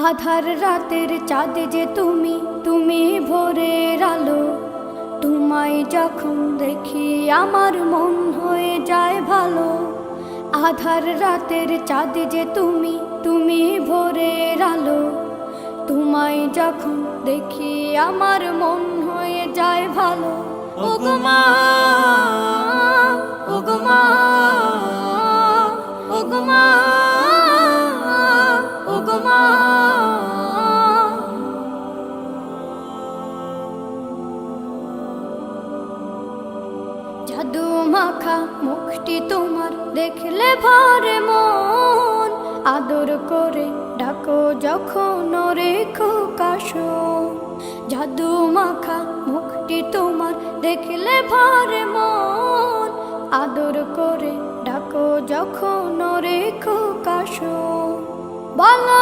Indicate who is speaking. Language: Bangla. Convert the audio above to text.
Speaker 1: আধার রাতের চাঁদ যে তুমি, তুমি ভোরের আলো। তোমায় যখন দেখি আমার মন হয়ে যায় ভালো। আধার রাতের চাঁদ যে তুমি, তুমি ভোরের আলো। তোমায় যখন দেখি আমার মন হয়ে যায় ভালো। ওগো মা, ওগো মা, ওগো মা, ওগো মা। জাদু মাখা মুখটি তোমার দেখলে ভরে মন। আদর করে ডাকো যখন রেখো কাশন। জাদু মাখা মুখটি তোমার দেখলে ভরে মন। আদর করে ডাকো যখন রেখো কাশন। বলো